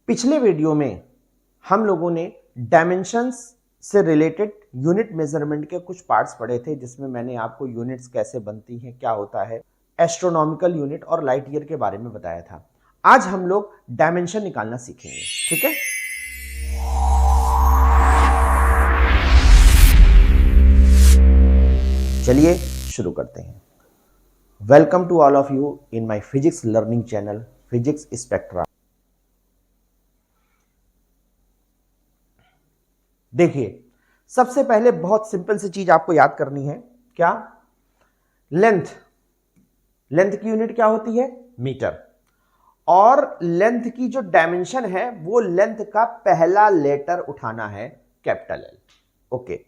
पिछले वीडियो में हम लोगों ने डायमेंशंस से रिलेटेड यूनिट मेजरमेंट के कुछ पार्ट्स पढ़े थे, जिसमें मैंने आपको यूनिट्स कैसे बनती हैं, क्या होता है, एस्ट्रोनॉमिकल यूनिट और लाइट ईयर के बारे में बताया था। आज हम लोग डायमेंशन निकालना सीखेंगे, ठीक है। चलिए शुरू करते हैं। Welcome to all of you in my physics learning channel physics spectra. देखिए, सबसे पहले बहुत सिंपल सी चीज आपको याद करनी है। क्या? लेंथ। लेंथ की यूनिट क्या होती है? मीटर। और लेंथ की जो डायमेंशन है वो लेंथ का पहला लेटर उठाना है, कैपिटल एल। ओके।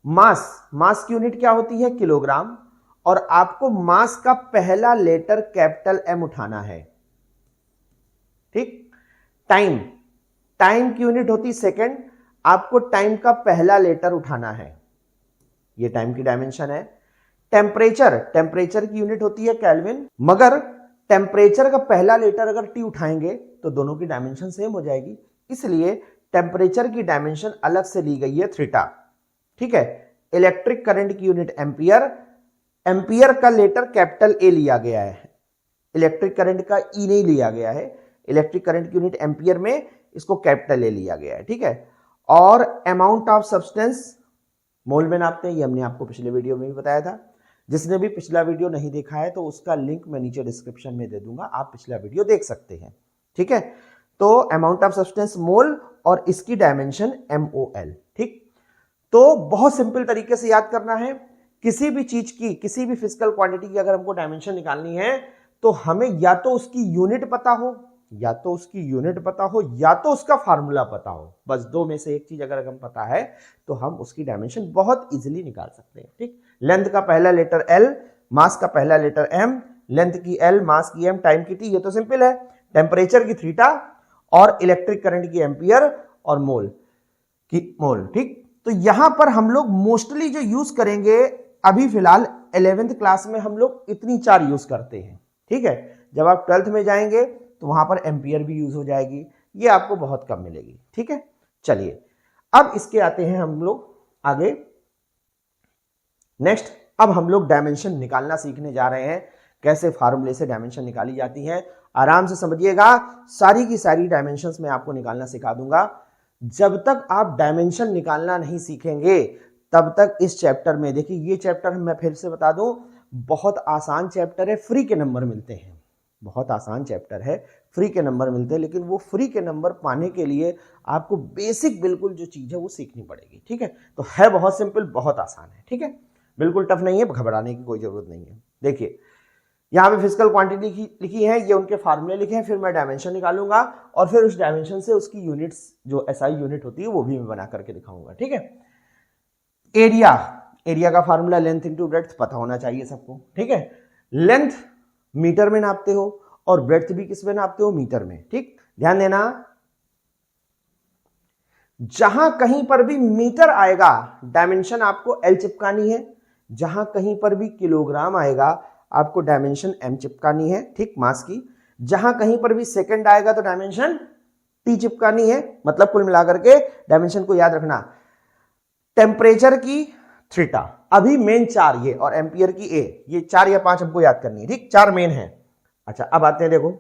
मास। मास की यूनिट क्या होती है? किलोग्राम। और आपको मास का पहला लेटर कैपिटल एम उठाना है, ठीक। टाइम। टाइम की यूनिट होती सेकंड। आपको टाइम का पहला लेटर उठाना है, ये टाइम की डायमेंशन है। टेम्परेचर। टेम्परेचर की यूनिट होती है केल्विन, मगर टेम्परेचर का पहला लेटर अगर टी उठाएंगे तो दोनों की डायमेंशन सेम हो जाएगी, इसलिए टेम्परेचर की डायमेंशन अलग से ली गई है, थीटा, ठीक है। इलेक्ट्रिक करंट की यूनिट एम्पियर। एम्पियर का लेटर कैपिटल ए लिया गया है, इलेक्ट्रिक करंट का ई नहीं लिया गया है। इलेक्ट्रिक करंट की यूनिट एम्पियर में इसको कैपिटल ए लिया गया है, ठीक है। और अमाउंट ऑफ सब्सटेंस मोल में नापते हैं, ये हमने आपको पिछले वीडियो में भी बताया था। जिसने भी पिछला वीडियो नहीं देखा है तो उसका लिंक मैं नीचे डिस्क्रिप्शन में दे दूंगा, आप पिछला वीडियो देख सकते हैं, ठीक है। तो अमाउंट ऑफ सब्सटेंस मोल और इसकी डायमेंशन MOL, ठीक। तो बहुत सिंपल तरीके से याद करना है। किसी भी चीज की, किसी भी फिजिकल क्वांटिटी की अगर हमको डायमेंशन निकालनी है तो हमें या तो उसकी यूनिट पता हो, या तो उसकी यूनिट पता हो, या तो उसका फार्मूला पता हो। बस दो में से एक चीज अगर हम पता है तो हम उसकी डायमेंशन बहुत इजीली निकाल सकते हैं, ठीक। लेंथ का पहला लेटर L, मास का पहला लेटर M, लेंथ की L, मास की M, टाइम की T, ये तो सिंपल है। टेम्परेचर की थीटा और इलेक्ट्रिक करंट की एम्पियर और मोल की मोल, ठीक। तो यहां पर हम लोग मोस्टली जो यूज करेंगे, अभी फिलहाल 11th क्लास में हम लोग इतनी चार यूज करते हैं, ठीक है। जब आप 12th में जाएंगे तो वहां पर एम्पियर भी यूज हो जाएगी, ये आपको बहुत कम मिलेगी, ठीक है। चलिए अब इसके आते हैं हम लोग आगे। नेक्स्ट, अब हम लोग डायमेंशन निकालना सीखने जा रहे हैं। कैसे फार्मूले से डायमेंशन निकाली जाती है, आराम से समझिएगा। सारी की सारी डायमेंशंस मैं आपको निकालना सिखा दूंगा। जब तक आप डायमेंशन निकालना नहीं सीखेंगे तब तक इस चैप्टर में, देखिए ये चैप्टर मैं फिर से बता दूं, बहुत आसान चैप्टर है, फ्री के नंबर मिलते हैं। बहुत आसान चैप्टर है, फ्री के नंबर मिलते हैं, लेकिन वो फ्री के नंबर पाने के लिए आपको बेसिक बिल्कुल जो चीज है वो सीखनी पड़ेगी, ठीक है। तो है बहुत सिंपल, बहुत आसान है, ठीक है, बिल्कुल टफ नहीं है, घबराने की कोई जरूरत नहीं है। देखिए यहाँ पे फिजिकल क्वांटिटी लिखी है, ये उनके फार्मूले लिखे हैं, फिर मैं डायमेंशन निकालूंगा और फिर उस डायमेंशन से उसकी यूनिट्स, जो SI यूनिट होती है वो भी मैं बना करके दिखाऊंगा, ठीक है। एरिया। एरिया का फार्मूला लेंथ इंटू ब्रेड्थ पता होना चाहिए सबको, ठीक है। लेंथ मीटर में नापते हो और ब्रेड्थ भी किस में नापते हो? मीटर में, ठीक। ध्यान देना, जहां कहीं पर भी मीटर आएगा डायमेंशन आपको L चिपकानी है, जहां कहीं पर भी किलोग्राम आएगा आपको डायमेंशन M चिपकानी है, ठीक, मास की। जहां कहीं पर भी सेकंड आएगा तो डायमेंशन T चिपकानी है। मतलब कुल मिलाकर के डायमेंशन को याद रखना, टेम्परेचर की थीटा, अभी मेन चार ये, और एम्पियर की A, ये 4 या 5 हमको याद करनी है, ठीक, 4 मेन है। अच्छा अब आते हैं, देखो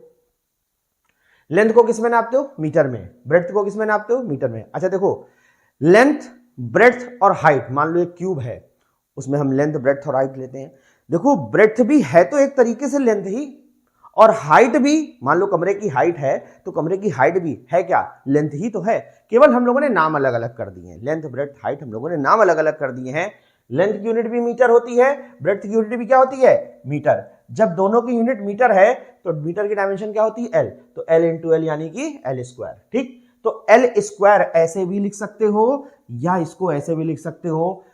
लेंथ को किस में नापते हो? मीटर में। ब्रेड्थ को किस में नापते हो? मीटर में। अच्छा देखो, लेंथ, ब्रेड्थ और हाइट, मान लो एक क्यूब है, उसमें हम लेंथ, ब्रेड्थ और हाइट लेते हैं। देखो ब्रेड्थ भी है तो एक तरीके से लेंथ ही, और हाइट भी, मान लो कमरे की हाइट है तो कमरे की हाइट भी है क्या? लेंथ ही तो है, केवल हम लोगों ने नाम अलग अलग कर दिए हैं। लेंथ, ब्रेड्थ, हाइट हम लोगों ने नाम अलग अलग कर दिए हैं। लेंथ की यूनिट भी मीटर होती है, ब्रेड्थ की यूनिट भी क्या होती है? मीटर। जब दोनों की यूनिट मीटर है तो मीटर की डायमेंशन क्या होती है? L। तो L इंटू L यानी कि L स्क्वायर, ठीक। तो L स्क्वायर ऐसे भी लिख सकते हो या इसको ऐसे भी लिख सकते हो।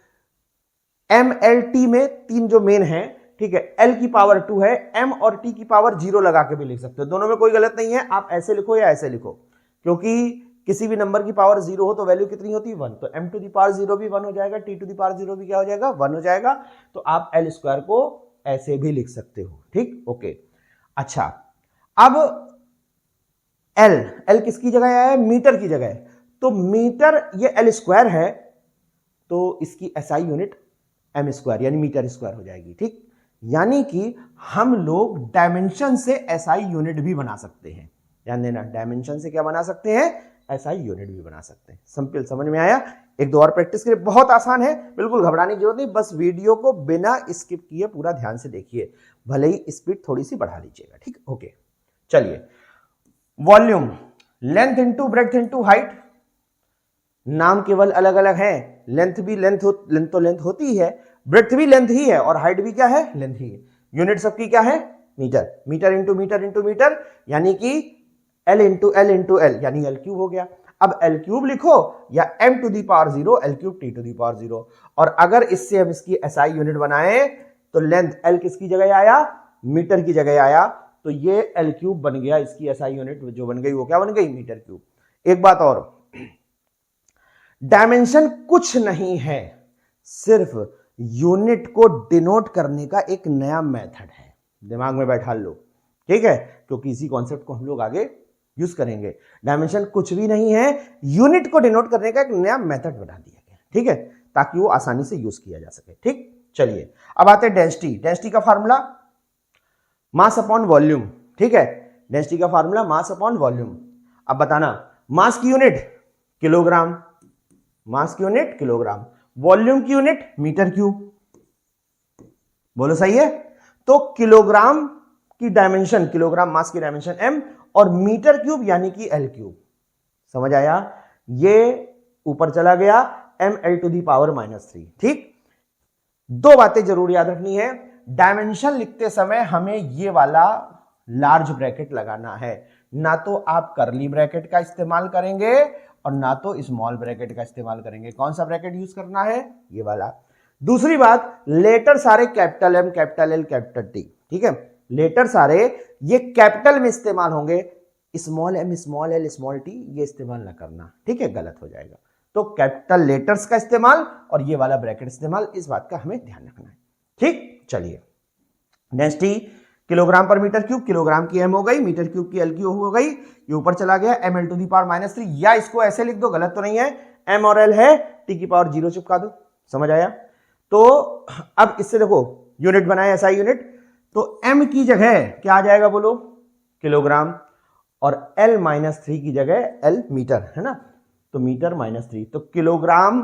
MLT में तीन जो मेन है, ठीक है, L की पावर 2 है, M और T की पावर 0 लगा के भी लिख सकते हो, दोनों में कोई गलत नहीं है। आप ऐसे लिखो या ऐसे लिखो, क्योंकि किसी भी नंबर की पावर 0 हो तो वैल्यू कितनी होती है? 1। तो M टू द पावर 0 भी 1 हो जाएगा, T टू द पावर 0 भी क्या हो जाएगा? 1 हो जाएगा। तो आप L स्क्वायर को ऐसे भी लिख सकते हो, ठीक, ओके। अच्छा अब एल, एल किसकी जगह आया है? मीटर की जगह। तो मीटर ये एल स्क्वायर है, तो इसकी एसआई यूनिट एम स्क्वायर यानी मीटर स्क्वायर हो जाएगी। ठीक, यानी कि हम लोग डायमेंशन से एसआई यूनिट भी बना सकते हैं। ध्यान देना, डायमेंशन से क्या बना सकते हैं? एसआई यूनिट भी बना सकते हैं। सिंपल, समझ में आया? एक दो और प्रैक्टिस करिए, बहुत आसान है, बिल्कुल घबराने की जरूरत नहीं। बस वीडियो को बिना स्किप किए पूरा ध्यान से देखिए, भले ही स्पीड थोड़ी सी बढ़ा लीजिएगा। ठीक, ओके। चलिए, volume, length into breadth into height, नाम केवल अलग अलग है। लेंथ भी लेंथ तो लेंथ होती है, ब्रेड्थ भी लेंथ ही है, और हाइट भी क्या है? लेंथ ही है। यूनिट सबकी क्या है? Metre. Metre into metre into metre, यानी कि L into L into L, यानी एल क्यूब हो गया। अब एल क्यूब लिखो या m to the power 0 L cube T to the power 0। और अगर इससे हम इसकी एसआई यूनिट बनाए तो लेंथ एल किसकी जगह आया? मीटर की जगह आया, तो ये एल क्यूब बन गया। इसकी एसआई यूनिट जो बन गई वो क्या बन गई? Metre cube. एक बात और, डायमेंशन कुछ नहीं है, सिर्फ यूनिट को डिनोट करने का एक नया मेथड है। दिमाग में बैठा लो, ठीक है, क्योंकि इसी कॉन्सेप्ट को हम लोग आगे यूज करेंगे। डायमेंशन कुछ भी नहीं है, यूनिट को डिनोट करने का एक नया मेथड बना दिया गया, ठीक है, ताकि वो आसानी से यूज किया जा सके। ठीक, चलिए अब आते हैं डेंसिटी। डेंसिटी का फार्मूला मास अपॉन वॉल्यूम। ठीक है, डेंसिटी का फार्मूला मास अपॉन वॉल्यूम। अब बताना, मास की यूनिट किलोग्राम, मास की यूनिट किलोग्राम, वॉल्यूम की यूनिट मीटर क्यूब। बोलो सही है? तो किलोग्राम की डायमेंशन, किलोग्राम मास की डायमेंशन m, और मीटर क्यूब यानी कि एल क्यूब। समझ आया? ये ऊपर चला गया ml टू दी पावर -3। ठीक, दो बातें जरूर याद रखनी है। डायमेंशन लिखते समय हमें ये वाला लार्ज ब्रैकेट लगाना है, ना तो आप करली ब्रैकेट का इस्तेमाल करेंगे और ना तो स्मॉल ब्रैकेट का इस्तेमाल करेंगे। कौन सा ब्रैकेट यूज करना है? ये वाला। दूसरी बात, लेटर सारे capital M, capital L, capital T. ठीक है, लेटर सारे ये कैपिटल में इस्तेमाल होंगे, small m, small l, small t ये इस्तेमाल ना करना, ठीक है, गलत हो जाएगा। तो कैपिटल लेटर्स का इस्तेमाल और ये वाला ब्रैकेट इस्तेमाल, इस बात का हमें ध्यान रखना है। ठीक, चलिए, डेंसिटी किलोग्राम पर मीटर क्यूब, किलोग्राम की एम हो गई, मीटर क्यूब की एल क्यूब हो गई, ये ऊपर चला गया ml टू दी पावर -3, या इसको ऐसे लिख दो, गलत तो नहीं है, m और l है, t की पावर 0 चिपका दो। समझ आया? तो अब इससे देखो यूनिट बनाए एसआई यूनिट, तो m की जगह क्या आ जाएगा बोलो? किलोग्राम, और l -3 की जगह l मीटर, है ना, तो मीटर -3, तो किलोग्राम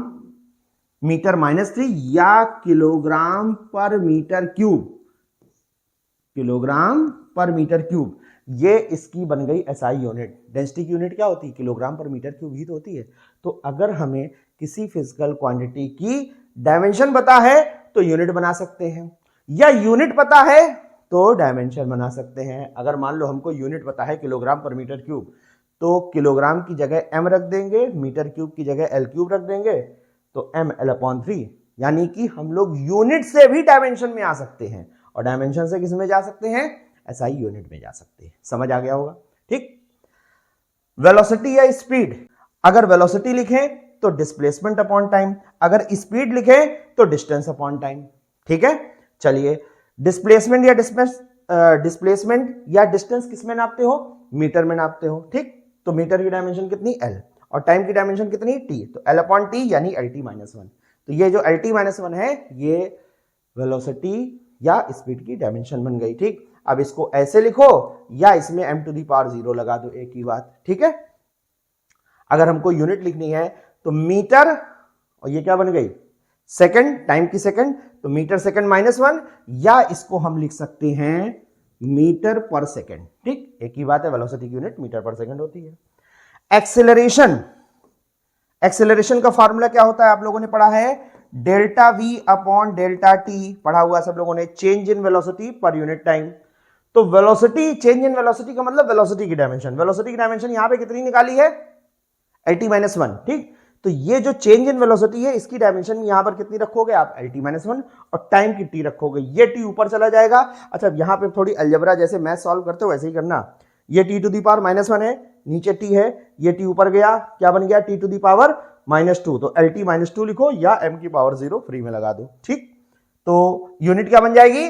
मीटर -3 या किलोग्राम पर मीटर क्यूब, किलोग्राम पर मीटर क्यूब, ये इसकी बन गई एसआई यूनिट। डेंसिटी की यूनिट क्या होती है? किलोग्राम पर मीटर क्यूब ही तो होती है। तो अगर हमें किसी फिजिकल क्वांटिटी की डायमेंशन पता है तो यूनिट बना सकते हैं, या यूनिट पता है तो डायमेंशन बना सकते हैं। अगर मान लो हमको यूनिट पता है किलोग्राम पर मीटर क्यूब, तो किलोग्राम की जगह m रख देंगे, मीटर क्यूब की जगह l क्यूब रख देंगे, तो ml/3, यानी कि हम लोग यूनिट से भी डायमेंशन में आ सकते हैं, और डायमेंशन से किस में जा सकते हैं? एसआई यूनिट में जा सकते हैं। समझ आ गया होगा? ठीक, वेलोसिटी या स्पीड, अगर वेलोसिटी लिखें तो डिस्प्लेसमेंट अपॉन टाइम, अगर स्पीड लिखें तो डिस्टेंस अपॉन टाइम। ठीक है, चलिए, डिस्प्लेसमेंट या डिस्टेंस किस में नापते हो? मीटर में नापते हो। ठीक, तो मीटर की डायमेंशन कितनी? l, और टाइम की डायमेंशन कितनी? t, तो l/t यानी lt-1। तो ये जो lt-1 है ये वेलोसिटी या स्पीड की डायमेंशन बन गई। ठीक, अब इसको ऐसे लिखो या इसमें m टू दी पावर 0 लगा दो, एक ही बात। ठीक है, अगर हमको यूनिट लिखनी है तो मीटर, और ये क्या बन गई? सेकंड, टाइम की सेकंड, तो मीटर सेकंड -1, या इसको हम लिख सकते हैं मीटर पर सेकंड। ठीक, एक ही बात है, वेलोसिटी की यूनिट मीटर पर सेकंड होती है। एक्सेलरेशन, एक्सेलरेशन का फार्मूला क्या होता है? आप लोगों ने पढ़ा है, delta v upon delta T, पढ़ा हुआ सब लोगों ने, change in velocity per unit time. तो वेलोसिटी, चेंज इन वेलोसिटी का मतलब वेलोसिटी की डायमेंशन। वेलोसिटी की डायमेंशन यहां पे कितनी निकाली है? lt-1। ठीक, तो ये जो चेंज इन वेलोसिटी है इसकी डायमेंशन यहां पर कितनी रखोगे आप? lt-1, और टाइम की t रखोगे, ये t ऊपर चला जाएगा। अच्छा, यहां पे थोड़ी अलजेब्रा जैसे मैथ सॉल्व करते हो वैसे ही करना। ये t टू दी पावर -1 है, नीचे t है, ये t ऊपर गया, क्या बन गया? t टू दी पावर -2, तो lt-2 लिखो या m की पावर 0 फ्री में लगा दो। ठीक, तो यूनिट क्या बन जाएगी?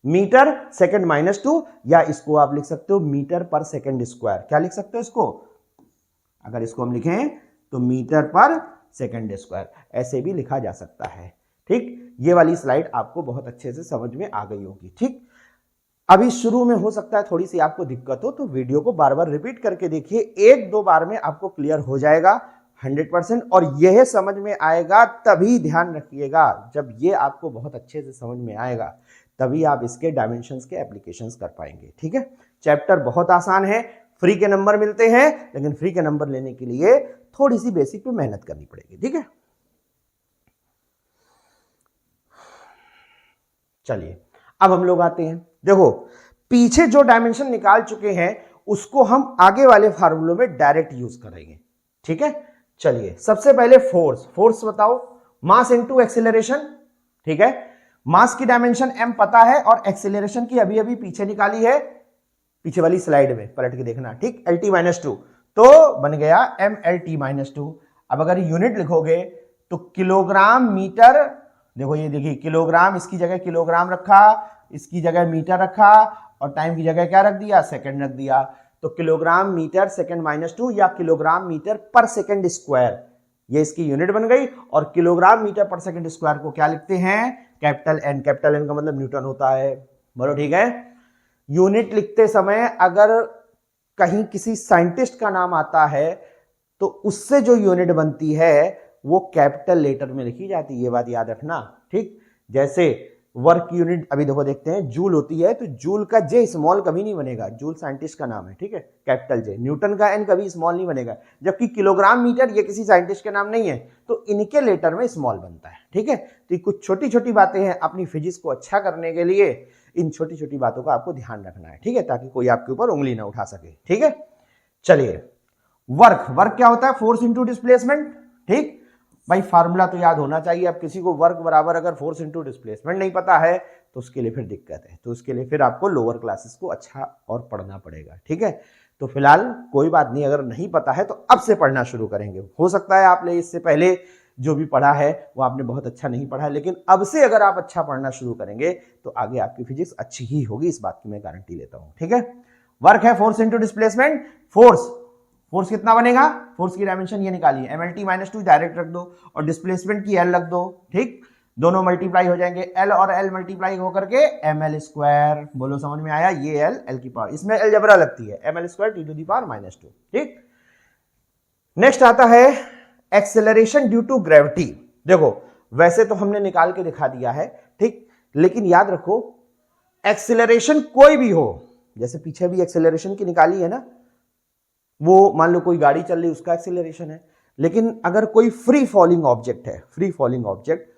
मीटर सेकंड -2, या इसको आप लिख सकते हो मीटर पर सेकंड स्क्वायर। क्या लिख सकते हो इसको? अगर इसको हम लिखें तो मीटर पर सेकंड स्क्वायर, ऐसे भी लिखा जा सकता है। ठीक, ये वाली स्लाइड आपको बहुत अच्छे से समझ में आ गई होगी। ठीक, अभी शुरू में हो सकता है थोड़ी सी आपको दिक्कत हो, तो वीडियो को बार बार रिपीट करके देखिए, एक दो बार में आपको क्लियर हो जाएगा 100%। और यह समझ में आएगा तभी, ध्यान रखिएगा, जब ये आपको बहुत अच्छे से समझ में आएगा तभी आप इसके डायमेंशंस के एप्लीकेशंस कर पाएंगे। ठीक है, चैप्टर बहुत आसान है, फ्री के नंबर मिलते हैं, लेकिन फ्री के नंबर लेने के लिए थोड़ी सी बेसिक पे मेहनत करनी पड़ेगी। ठीक है, चलिए अब हम लोग आते हैं, देखो पीछे जो डायमेंशन निकाल चुके हैं उसको हम आगे वाले फार्मूलों में डायरेक्ट यूज करेंगे। ठीक है, चलिए सबसे पहले फोर्स बताओ, मास इनटू एक्सीलरेशन। ठीक है, मास की डायमेंशन m पता है और एक्सीलरेशन की अभी अभी पीछे निकाली है, पीछे वाली स्लाइड में पलट के देखना। ठीक, LT-2 तो बन गया MLT-2। अब अगर यूनिट लिखोगे तो किलोग्राम मीटर, देखो ये देखिए किलोग्राम, इसकी जगह किलोग्राम रखा, इसकी जगह मीटर रखा, और टाइम की जगह क्या रख दिया? सेकंड रख दिया। तो किलोग्राम मीटर सेकंड -2 या किलोग्राम मीटर पर सेकंड स्क्वायर, ये इसकी यूनिट बन गई। और किलोग्राम मीटर पर सेकंड स्क्वायर को क्या लिखते हैं? Capital N। कैपिटल N का मतलब न्यूटन होता है। बोलो ठीक है। यूनिट लिखते समय अगर कहीं किसी साइंटिस्ट का नाम आता है तो उससे जो यूनिट बनती है वो कैपिटल लेटर में लिखी जाती है, ये बात याद रखना। ठीक, जैसे वर्क यूनिट अभी देखो देखते हैं, जूल होती है तो जूल का जे स्मॉल कभी नहीं बनेगा, जूल साइंटिस्ट का नाम है। ठीक है, कैपिटल जे। न्यूटन का एन कभी स्मॉल नहीं बनेगा, जबकि किलोग्राम मीटर ये किसी साइंटिस्ट के नाम नहीं है, तो इनके लेटर में स्मॉल बनता है। ठीक है, तो कुछ छोटी छोटी बातें हैं, अपनी फिजिक्स को अच्छा करने के लिए इन छोटी छोटी बातों का आपको ध्यान रखना है। ठीक है, ताकि कोई आपके ऊपर उंगली ना उठा सके। ठीक है, चलिए वर्क क्या होता है? Force into displacement. ठीक भाई, फार्मूला तो याद होना चाहिए। अब किसी को वर्क बराबर अगर फोर्स इंटू डिस्प्लेसमेंट नहीं पता है तो उसके लिए फिर दिक्कत है, तो उसके लिए फिर आपको लोअर क्लासेस को अच्छा और पढ़ना पड़ेगा। ठीक है, तो फिलहाल कोई बात नहीं, अगर नहीं पता है तो अब से पढ़ना शुरू करेंगे। हो सकता है आपने इससे पहले जो भी पढ़ा है वो आपने बहुत अच्छा नहीं पढ़ा है, लेकिन अब से अगर आप अच्छा पढ़ना शुरू करेंगे तो आगे आपकी फिजिक्स अच्छी ही होगी, इस बात की मैं गारंटी लेता हूं। ठीक है, वर्क है फोर्स इंटू डिस्प्लेसमेंट। फोर्स कितना बनेगा? फोर्स की डायमेंशन ये निकालिए, MLT-2 डायरेक्ट रख दो और डिस्प्लेसमेंट की L रख दो। ठीक, दोनों मल्टीप्लाई हो जाएंगे, L और L मल्टीप्लाई होकर के ML²। बोलो समझ में आया? ये L की पावर, इसमें अलजेब्रा लगती है, ML² T⁻²। ठीक, नेक्स्ट आता है एक्सेलरेशन ड्यू टू ग्रेविटी। देखो वैसे तो हमने निकाल के दिखा दिया है, ठीक, लेकिन याद रखो एक्सेलरेशन कोई भी हो, जैसे पीछे भी एक्सेलरेशन की निकाली है ना, वो मान लो कोई गाड़ी चल रही है उसका एक्सेलरेशन है, लेकिन अगर कोई फ्री फॉलिंग ऑब्जेक्ट है, फ्री फॉलिंग ऑब्जेक्ट,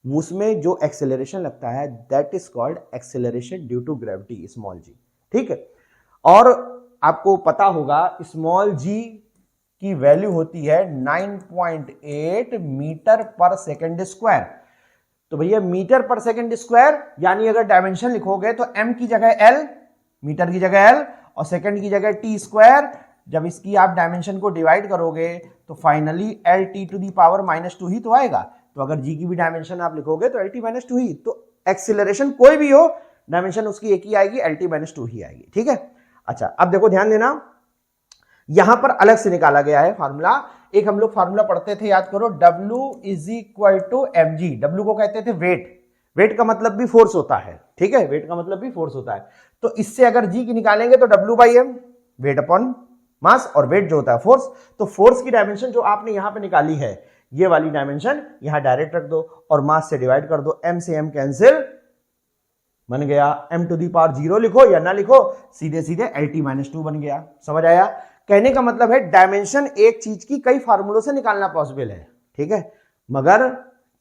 उसमें जो एक्सेलरेशन लगता है that is called acceleration due to gravity, small G. ठीक है, और आपको पता होगा स्मॉल जी की वैल्यू होती है 9.8 मीटर पर सेकंड स्क्वायर। तो भैया मीटर पर सेकंड स्क्वायर, यानी अगर डायमेंशन लिखोगे तो m की जगह l, मीटर की जगह l और सेकंड की जगह t²। जब इसकी आप डायमेंशन को डिवाइड करोगे तो फाइनली LT⁻² ही तो आएगा। तो अगर g की भी डायमेंशन आप लिखोगे तो LT-2 ही, तो एक्सीलरेशन कोई भी हो डायमेंशन उसकी एक ही आएगी, LT-2 ही आएगी। ठीक है, अच्छा अब देखो ध्यान देना, यहां पर अलग से निकाला गया है फार्मूला। एक हम लोग फार्मूला पढ़ते थे, याद करो, W = mg। W को कहते थे वेट, वेट का मतलब भी फोर्स होता है। ठीक है, वेट का मतलब भी फोर्स होता है। तो इससे अगर g की निकालेंगे तो W/m, वेट अपॉन मास, और वेट जो होता है फोर्स। तो फोर्स की डायमेंशन जो आपने यहां पे निकाली है, ये वाली डायमेंशन यहां डायरेक्ट रख दो और मास से डिवाइड कर दो, m से m कैंसिल, बन गया m⁻0 लिखो या ना लिखो, सीधे सीधे LT-2 बन गया। समझ आया? कहने का मतलब है डायमेंशन एक चीज की कई फार्मूलों से निकालना पॉसिबल है। ठीक है, मगर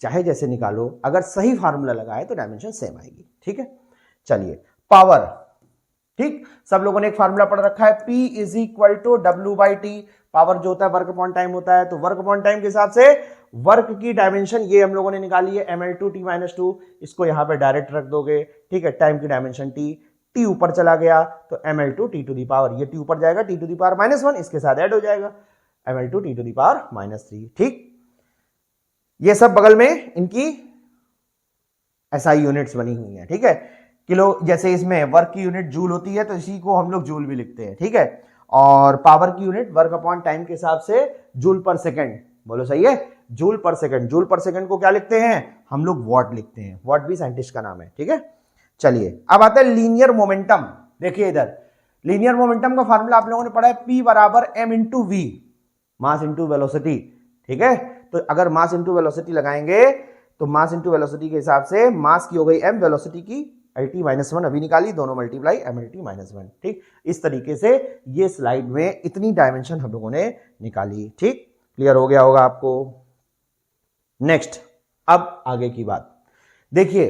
चाहे जैसे निकालो, अगर सही फार्मूला लगाए तो डायमेंशन सेम आएगी। ठीक है, चलिए पावर। ठीक, सब लोगों ने एक फार्मूला पढ़ रखा है, P = W/T। पावर जो होता है वर्क अपॉन टाइम होता है, तो वर्क अपॉन टाइम के हिसाब से वर्क की डायमेंशन ये हम लोगों ने निकाली है ML2T-2, इसको यहां पे डायरेक्ट रख दोगे। ठीक है, टाइम की डायमेंशन T ऊपर चला गया तो ML2T⁻, ये T ऊपर जाएगा T⁻⁻1, इसके साथ ऐड हो जाएगा ML2T⁻3। ठीक, ये सब बगल में इनकी SI यूनिट्स बनी हुई है। ठीक है, किलो, जैसे इसमें वर्क की यूनिट जूल होती है तो इसी को हम लोग जूल भी लिखते हैं, ठीक है। और पावर की यूनिट वर्क अपॉन टाइम के हिसाब से जूल पर सेकंड, बोलो सही है, जूल पर सेकंड। जूल पर सेकंड को क्या लिखते हैं हम लोग, वॉट लिखते हैं, वॉट भी साइंटिस्ट का नाम है, ठीक है। चलिए अब आता है लीनियर मोमेंटम। देखिए इधर लीनियर मोमेंटम का फार्मूला आप लोगों ने पढ़ा है, P बराबर m into v, mass into velocity, ठीक है। तो अगर मास इंटू वेलोसिटी लगाएंगे तो मास इंटू वेलोसिटी के हिसाब से मास की हो गई m, वेलोसिटी की LT-1 अभी निकाली, दोनों मल्टीप्लाई MLT-1, ठीक। इस तरीके से ये स्लाइड में इतनी डायमेंशन हम लोगों ने निकाली, ठीक। क्लियर हो गया होगा आपको। नेक्स्ट, अब आगे की बात देखिए,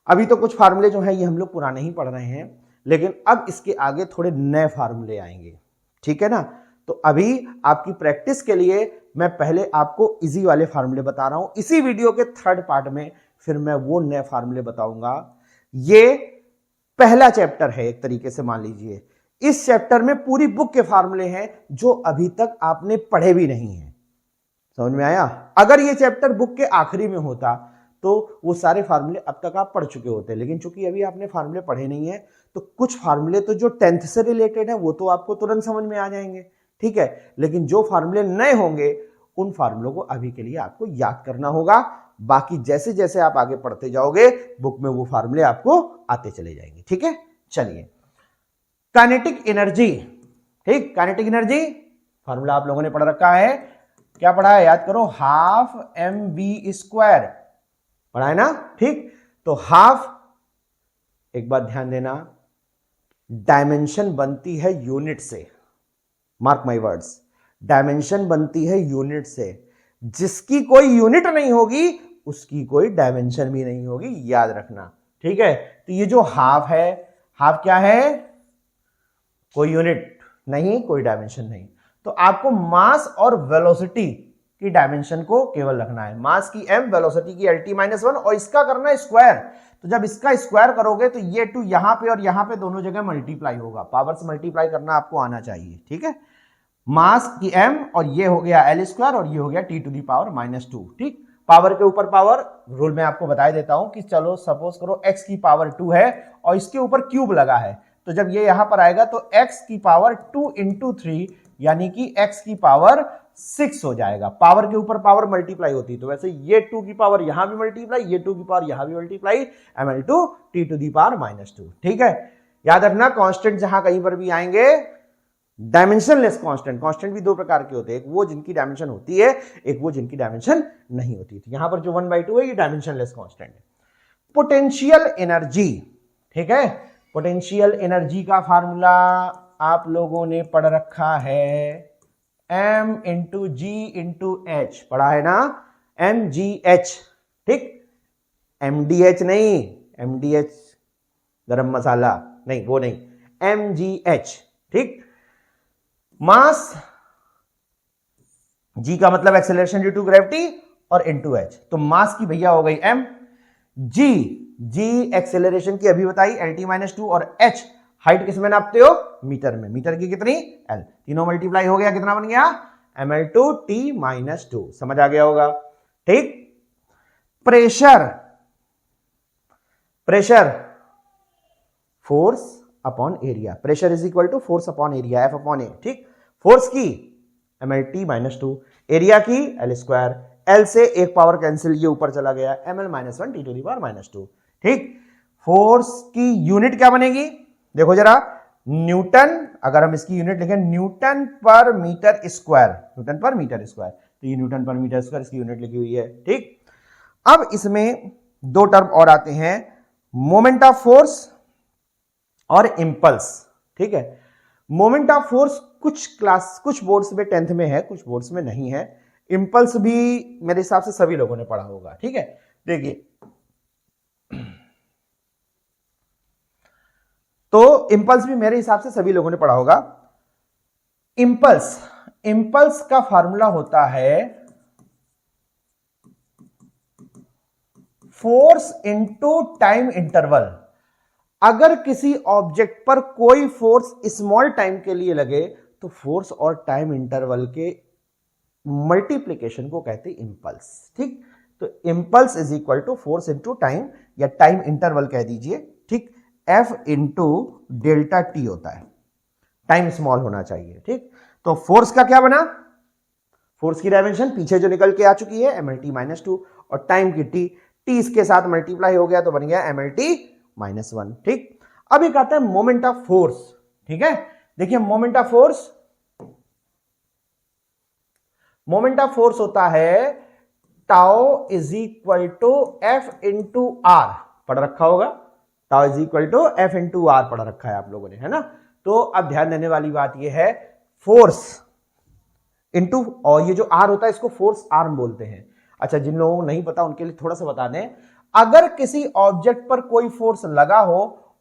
अभी तो कुछ फार्मूले जो है ये हम लोग पुराने ही पढ़ रहे हैं, लेकिन अब इसके आगे थोड़े नए फार्मूले आएंगे, ठीक है ना। तो अभी आपकी प्रैक्टिस के लिए मैं पहले आपको इजी वाले फार्मूले बता रहा हूं, इसी वीडियो के थर्ड पार्ट में फिर मैं वो नए फार्मूले बताऊंगा। ये पहला चैप्टर है एक तरीके से, मान लीजिए इस चैप्टर में पूरी बुक के फार्मूले हैं जो अभी तक आपने पढ़े भी नहीं है। समझ में आया? अगर ये चैप्टर बुक के आखिरी में होता तो वो सारे फार्मूले अब तक आप पढ़ चुके होते, लेकिन चूंकि अभी आपने फार्मूले पढ़े नहीं है तो कुछ फार्मूले तो जो 10th से रिलेटेड है वो तो आपको तुरंत समझ में आ जाएंगे, ठीक है। लेकिन जो फार्मूले नए होंगे उन फार्मूलों को अभी के लिए आपको याद करना होगा। बाकी जैसे जैसे आप आगे पढ़ते जाओगे बुक में वो फार्मूले आपको आते चले जाएंगे, ठीक है। चलिए, काइनेटिक एनर्जी, ठीक, काइनेटिक एनर्जी फार्मूला आप लोगों ने पढ़ रखा है, क्या पढ़ा है याद करो, हाफ mv² पढ़ा है ना, ठीक। तो हाफ, एक बात ध्यान देना, डायमेंशन बनती है यूनिट से, मार्क माय वर्ड्स, डायमेंशन बनती है यूनिट से। जिसकी कोई यूनिट नहीं होगी उसकी कोई डायमेंशन भी नहीं होगी, याद रखना, ठीक है। तो ये जो हाफ है, हाफ क्या है, कोई यूनिट नहीं, कोई डायमेंशन नहीं। तो आपको मास और वेलोसिटी की डायमेंशन को केवल रखना है, मास की m, वेलोसिटी की LT-1, और इसका करना है स्क्वायर। तो जब इसका स्क्वायर करोगे तो ये 2 यहां पे और यहां पे दोनों जगह मल्टीप्लाई होगा, पावर से मल्टीप्लाई करना आपको आना चाहिए, ठीक है। मास की m और ये हो गया L² और ये हो गया T⁻², ठीक। पावर के ऊपर पावर, रूल में आपको बता देता हूं कि चलो सपोज करो x की पावर 2 है और इसके ऊपर क्यूब लगा है, तो जब ये यहां पर आएगा तो x की पावर 2 इंटू 3 यानी कि x की पावर 6 हो जाएगा। पावर के ऊपर पावर मल्टीप्लाई होती है, तो वैसे ये 2 की पावर यहां भी मल्टीप्लाई, ये 2 की पावर यहां भी मल्टीप्लाई, ml/T⁻², ठीक है। याद रखना, कांस्टेंट जहां कहीं पर भी आएंगे, डायमेंशनलेस कांस्टेंट, कांस्टेंट भी दो प्रकार के होते हैं, एक वो जिनकी डायमेंशन होती है, एक वो जिनकी डायमेंशन नहीं होती। तो यहां पर जो 1/2 है ये डायमेंशनलेस कांस्टेंट है। पोटेंशियल एनर्जी, ठीक है, पोटेंशियल एनर्जी का फार्मूला आप लोगों ने पढ़ रखा है, m इंटू जी इंटू एच, पढ़ा है ना, mgh, ठीक, mdh नहीं, mdh गरम मसाला नहीं, वो नहीं, mgh, ठीक। मास, g का मतलब एक्सेलरेशन ड्यू टू ग्रेविटी और इनटू h, तो मास की भैया हो गई m, g एक्सेलरेशन की अभी बताई LT-2 और h हाइट किस में नापते हो, मीटर में, मीटर की कितनी l, तीनों मल्टीप्लाई हो गया, कितना बन गया ml/T-2, समझ आ गया होगा, ठीक। Pressure, pressure force upon area, pressure is equal to force upon area, F/A, ठीक। फोर्स की ml/T-2, एरिया की L², L से एक पावर कैंसिल, ये ऊपर चला गया, ml-1 T⁻², ठीक। फोर्स की यूनिट क्या बनेगी, देखो जरा, न्यूटन, अगर हम इसकी यूनिट लिखें न्यूटन पर मीटर स्क्वायर, न्यूटन पर मीटर स्क्वायर, तो ये न्यूटन पर मीटर स्क्वायर इसकी यूनिट लिखी हुई है, ठीक। अब इसमें दो टर्म और आते हैं, मोमेंट ऑफ फोर्स और इंपल्स, ठीक है। मोमेंट ऑफ फोर्स कुछ बोर्ड्स में 10th में है, कुछ बोर्ड्स में नहीं है। इंपल्स भी मेरे हिसाब से सभी लोगों ने पढ़ा होगा, ठीक है। देखिए, तो इंपल्स भी मेरे हिसाब से सभी लोगों ने पढ़ा होगा। इंपल्स, इंपल्स का फार्मूला होता है फोर्स इनटू टाइम इंटरवल। अगर किसी ऑब्जेक्ट पर कोई फोर्स स्मॉल टाइम के लिए लगे तो फोर्स और टाइम इंटरवल के मल्टीप्लीकेशन को कहते हैं इंपल्स, ठीक। तो impulse is equal to force into time या टाइम इंटरवल कह दीजिए, ठीक, F इंटू डेल्टा टी होता है, टाइम स्मॉल होना चाहिए। ठीक, तो फोर्स का क्या बना, फोर्स की डायमेंशन पीछे जो निकल के आ चुकी है mlt-2 और टाइम की टी, टी इसके साथ मल्टीप्लाई हो गया तो बन गया mlt-1। ठीक, अब एक आता है मोमेंट ऑफ फोर्स। ठीक है, देखिए moment of force, moment of force होता है tau is equal to F into R, पढ़ रखा होगा, tau is equal to F into R पढ़ रखा है आप लोगों ने, है ना। तो अब ध्यान देने वाली बात यह है फोर्स इंटू, और ये जो आर होता है इसको फोर्स आर्म बोलते हैं। अच्छा, जिन लोगों को नहीं पता उनके लिए थोड़ा सा बता दें, अगर किसी ऑब्जेक्ट पर कोई फोर्स लगा हो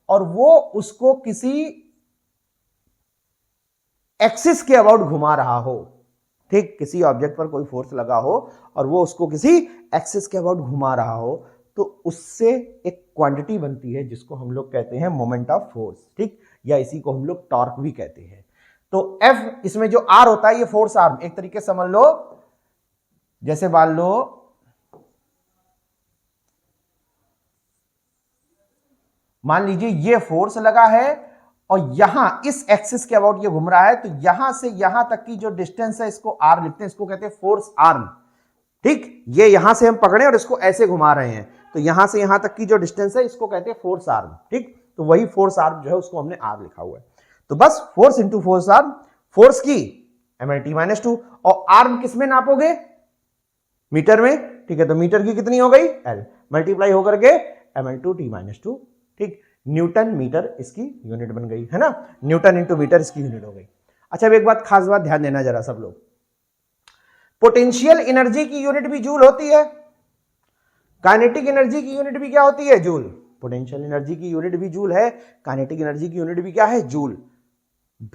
और वो उसको किसी एक्सिस के अबाउट घुमा रहा हो, ठीक, किसी ऑब्जेक्ट पर कोई फोर्स लगा हो और वो उसको किसी एक्सिस के अबाउट घुमा रहा हो, तो उससे एक क्वांटिटी बनती है जिसको हम लोग कहते हैं मोमेंट ऑफ फोर्स। ठीक, या इसी को हम लोग टॉर्क भी कहते हैं। तो एफ, इसमें जो आर होता है ये फोर्स आर्म, एक तरीके से समझ लो जैसे मान लो मान लीजिए ये फोर्स लगा है और यहां इस एक्सिस के अबाउट ये घूम रहा है, तो यहां से यहां तक की जो डिस्टेंस है इसको आर लिखते हैं, इसको कहते हैं फोर्स आर्म। ठीक, ये यहां से हम पकड़े और इसको ऐसे घुमा रहे हैं, तो यहां से यहां तक की जो डिस्टेंस है इसको कहते हैं फोर्स आर्म। ठीक, तो वही फोर्स आर्म जो है उसको हमने आर लिखा हुआ है। तो बस force into force arm, force की mlt-2 और आर्म किस में नापोगे, मीटर में। ठीक है, तो मीटर की कितनी हो गई L, मल्टीप्लाई होकर के ml2t-2। ठीक, न्यूटन मीटर इसकी यूनिट बन गई, है ना, न्यूटन इंटू मीटर इसकी यूनिट हो गई। अच्छा, अब एक बात, खास बात ध्यान देना जरा सब लोग, पोटेंशियल एनर्जी की यूनिट भी जूल होती है, काइनेटिक एनर्जी की यूनिट भी क्या होती है, जूल। पोटेंशियल एनर्जी की यूनिट भी जूल है, काइनेटिक एनर्जी की यूनिट भी क्या है, जूल।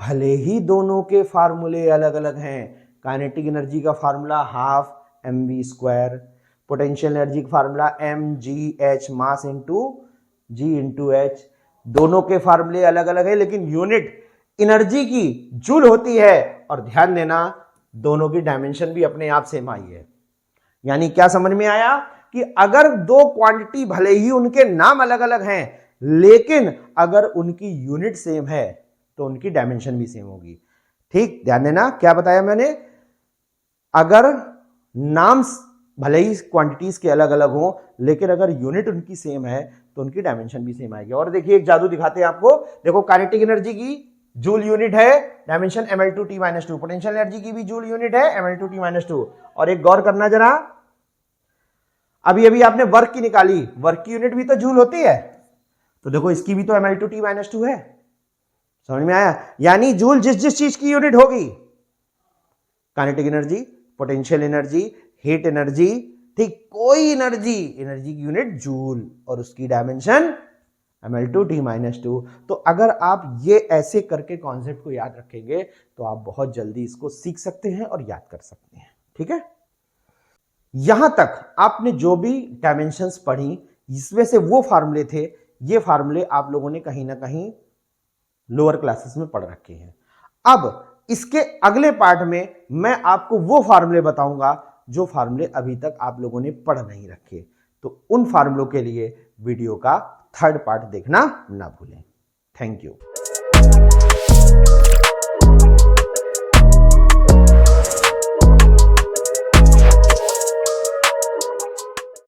भले ही दोनों के फार्मूले अलग अलग हैं, काइनेटिक एनर्जी का formula half mv², potential energy का formula mgh, mass into g into h, दोनों के फार्मूले अलग अलग है, लेकिन यूनिट एनर्जी की जूल होती है। और ध्यान देना, दोनों की डायमेंशन भी अपने आप सेम आई है। यानी क्या समझ में आया कि अगर दो क्वांटिटी भले ही उनके नाम अलग अलग हैं, लेकिन अगर उनकी यूनिट सेम है तो उनकी डायमेंशन भी सेम होगी। ठीक, ध्यान देना क्या बताया मैंने, अगर नाम भले ही क्वांटिटीज के अलग अलग हो, लेकिन अगर यूनिट उनकी सेम है तो उनकी डायमेंशन भी सेम आएगी। और देखिए एक जादू दिखाते हैं आपको, देखो काइनेटिक एनर्जी की जूल यूनिट है, डायमेंशन ml2t-2, पोटेंशियल एनर्जी की भी जूल यूनिट है ml2t-2। और एक गौर करना जरा, अभी अभी आपने वर्क की निकाली, वर्क की यूनिट भी तो जूल होती है, तो देखो इसकी भी तो ml2t-2 है। समझ में आया, यानी जूल जिस जिस चीज की यूनिट होगी, kinetic energy, potential energy, heat energy, ठीक, कोई एनर्जी की यूनिट जूल और उसकी डायमेंशन ml2t-2। तो अगर आप ये ऐसे करके कॉन्सेप्ट को याद रखेंगे तो आप बहुत जल्दी इसको सीख सकते हैं और याद कर सकते हैं। ठीक है, यहां तक आपने जो भी डायमेंशंस पढ़ी, इसमें से वो फार्मूले थे, ये फार्मूले आप लोगों ने कहीं ना कहीं लोअर क्लासेस में पढ़ रखे हैं। अब इसके अगले पार्ट में मैं आपको वो फार्मूले बताऊंगा जो फार्मूले अभी तक आप लोगों ने पढ़ नहीं रखे। तो उन फार्मूलों के लिए वीडियो का थर्ड पार्ट देखना ना भूलें। Thank you.